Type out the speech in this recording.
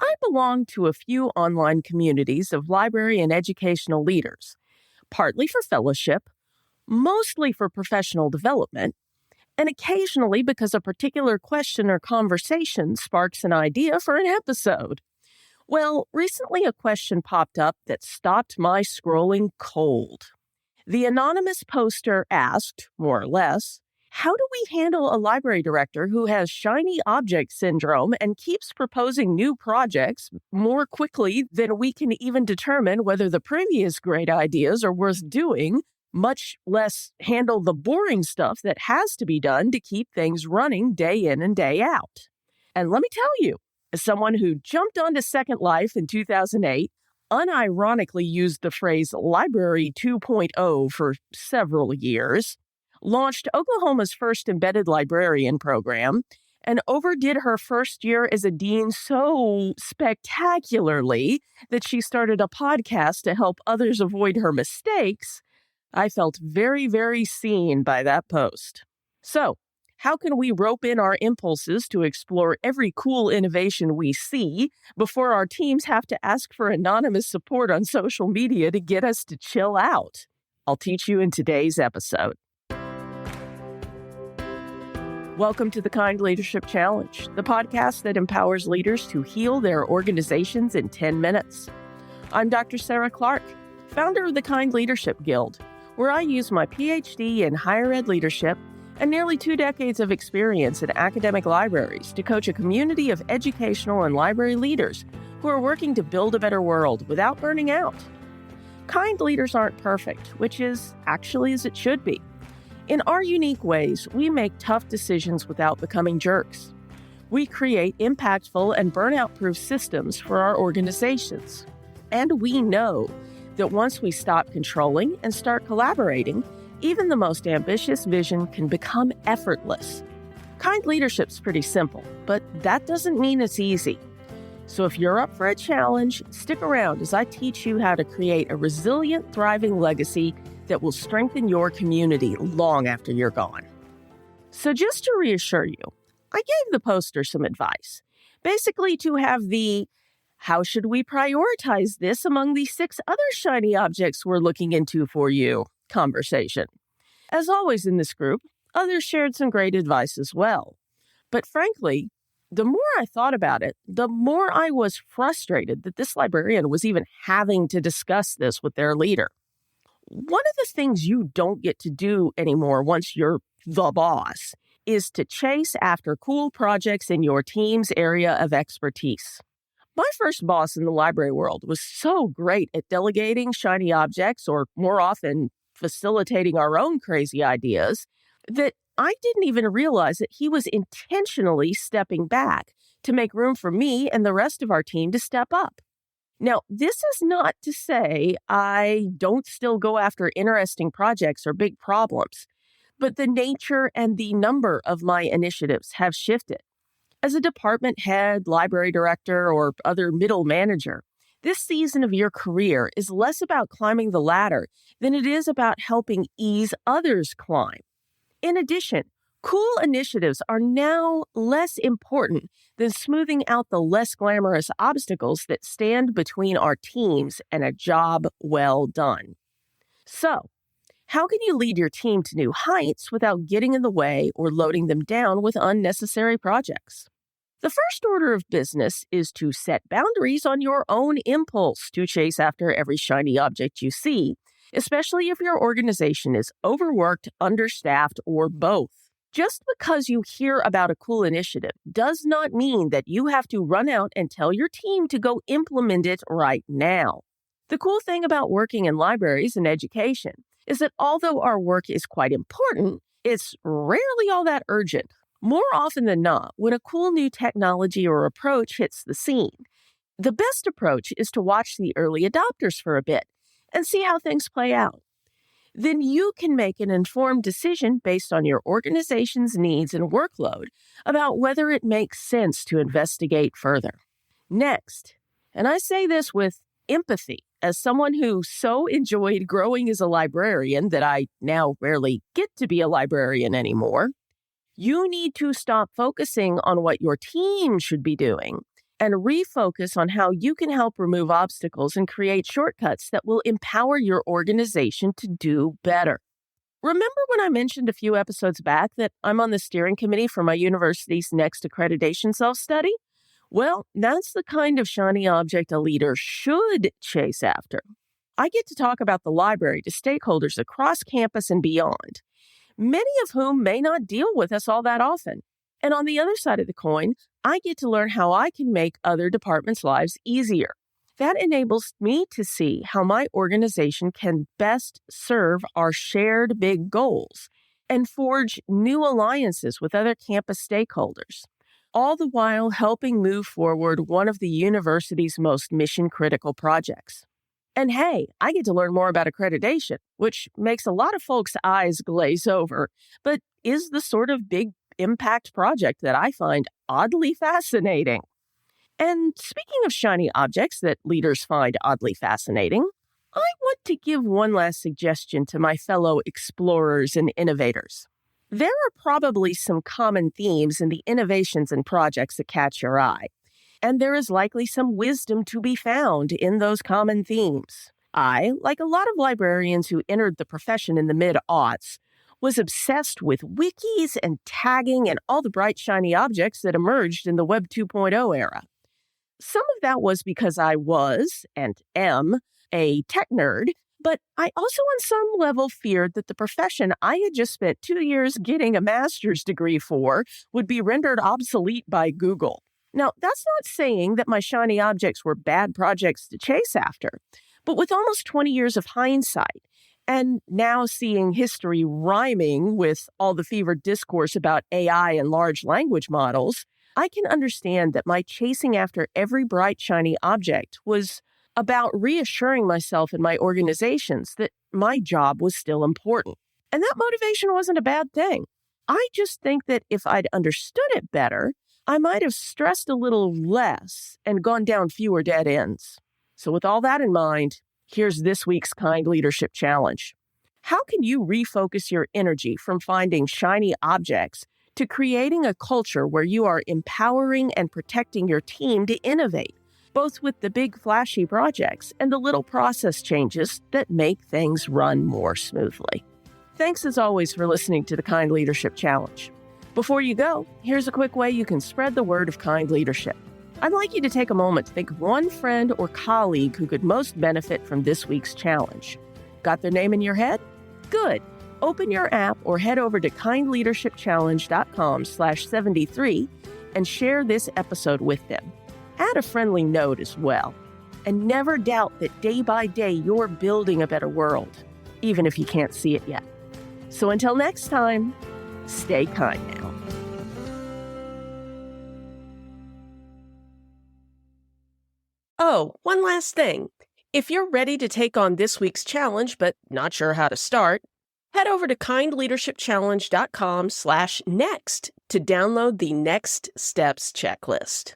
I belong to a few online communities of library and educational leaders, partly for fellowship, mostly for professional development, and occasionally because a particular question or conversation sparks an idea for an episode. Well, recently a question popped up that stopped my scrolling cold. The anonymous poster asked, more or less, how do we handle a library director who has shiny object syndrome and keeps proposing new projects more quickly than we can even determine whether the previous great ideas are worth doing, much less handle the boring stuff that has to be done to keep things running day in and day out? And let me tell you, as someone who jumped onto Second Life in 2008, unironically used the phrase Library 2.0 for several years, launched Oklahoma's first embedded librarian program, and overdid her first year as a dean so spectacularly that she started a podcast to help others avoid her mistakes, I felt very, very seen by that post. So, how can we rope in our impulses to explore every cool innovation we see before our teams have to ask for anonymous support on social media to get us to chill out? I'll teach you in today's episode. Welcome to the Kind Leadership Challenge, the podcast that empowers leaders to heal their organizations in 10 minutes. I'm Dr. Sarah Clark, founder of the Kind Leadership Guild, where I use my PhD in higher ed leadership and nearly 2 decades of experience in academic libraries to coach a community of educational and library leaders who are working to build a better world without burning out. Kind leaders aren't perfect, which is actually as it should be. In our unique ways, we make tough decisions without becoming jerks. We create impactful and burnout-proof systems for our organizations. And we know that once we stop controlling and start collaborating, even the most ambitious vision can become effortless. Kind leadership's pretty simple, but that doesn't mean it's easy. So if you're up for a challenge, stick around as I teach you how to create a resilient, thriving legacy that will strengthen your community long after you're gone. So just to reassure you, I gave the poster some advice, basically to have the how should we prioritize this among the 6 other shiny objects we're looking into for you conversation. As always in this group, others shared some great advice as well. But frankly, the more I thought about it, the more I was frustrated that this librarian was even having to discuss this with their leader. One of the things you don't get to do anymore once you're the boss is to chase after cool projects in your team's area of expertise. My first boss in the library world was so great at delegating shiny objects, or more often, facilitating our own crazy ideas, that I didn't even realize that he was intentionally stepping back to make room for me and the rest of our team to step up. Now, this is not to say I don't still go after interesting projects or big problems, but the nature and the number of my initiatives have shifted. As a department head, library director, or other middle manager, this season of your career is less about climbing the ladder than it is about helping ease others climb. In addition, cool initiatives are now less important than smoothing out the less glamorous obstacles that stand between our teams and a job well done. So, how can you lead your team to new heights without getting in the way or loading them down with unnecessary projects? The first order of business is to set boundaries on your own impulse to chase after every shiny object you see, especially if your organization is overworked, understaffed, or both. Just because you hear about a cool initiative does not mean that you have to run out and tell your team to go implement it right now. The cool thing about working in libraries and education is that although our work is quite important, it's rarely all that urgent. More often than not, when a cool new technology or approach hits the scene, the best approach is to watch the early adopters for a bit and see how things play out. Then you can make an informed decision based on your organization's needs and workload about whether it makes sense to investigate further. Next, and I say this with empathy, as someone who so enjoyed growing as a librarian that I now rarely get to be a librarian anymore, you need to stop focusing on what your team should be doing and refocus on how you can help remove obstacles and create shortcuts that will empower your organization to do better. Remember when I mentioned a few episodes back that I'm on the steering committee for my university's next accreditation self-study? Well, that's the kind of shiny object a leader should chase after. I get to talk about the library to stakeholders across campus and beyond, many of whom may not deal with us all that often. And on the other side of the coin, I get to learn how I can make other departments' lives easier. That enables me to see how my organization can best serve our shared big goals and forge new alliances with other campus stakeholders, all the while helping move forward one of the university's most mission-critical projects. And hey, I get to learn more about accreditation, which makes a lot of folks' eyes glaze over, but is the sort of big impact project that I find oddly fascinating. And speaking of shiny objects that leaders find oddly fascinating, I want to give one last suggestion to my fellow explorers and innovators. There are probably some common themes in the innovations and projects that catch your eye, and there is likely some wisdom to be found in those common themes. I, like a lot of librarians who entered the profession in the mid-aughts, was obsessed with wikis and tagging and all the bright, shiny objects that emerged in the Web 2.0 era. Some of that was because I was, and am, a tech nerd, but I also on some level feared that the profession I had just spent 2 years getting a master's degree for would be rendered obsolete by Google. Now, that's not saying that my shiny objects were bad projects to chase after, but with almost 20 years of hindsight, and now seeing history rhyming with all the fevered discourse about AI and large language models, I can understand that my chasing after every bright, shiny object was about reassuring myself and my organizations that my job was still important. And that motivation wasn't a bad thing. I just think that if I'd understood it better, I might have stressed a little less and gone down fewer dead ends. So with all that in mind, here's this week's Kind Leadership Challenge. How can you refocus your energy from finding shiny objects to creating a culture where you are empowering and protecting your team to innovate, both with the big flashy projects and the little process changes that make things run more smoothly? Thanks as always for listening to the Kind Leadership Challenge. Before you go, here's a quick way you can spread the word of kind leadership. I'd like you to take a moment to think of one friend or colleague who could most benefit from this week's challenge. Got their name in your head? Good. Open your app or head over to kindleadershipchallenge.com/73 and share this episode with them. Add a friendly note as well. And never doubt that day by day you're building a better world, even if you can't see it yet. So until next time, stay kind now. Oh, one last thing. If you're ready to take on this week's challenge but not sure how to start, head over to kindleadershipchallenge.com/next to download the Next Steps checklist.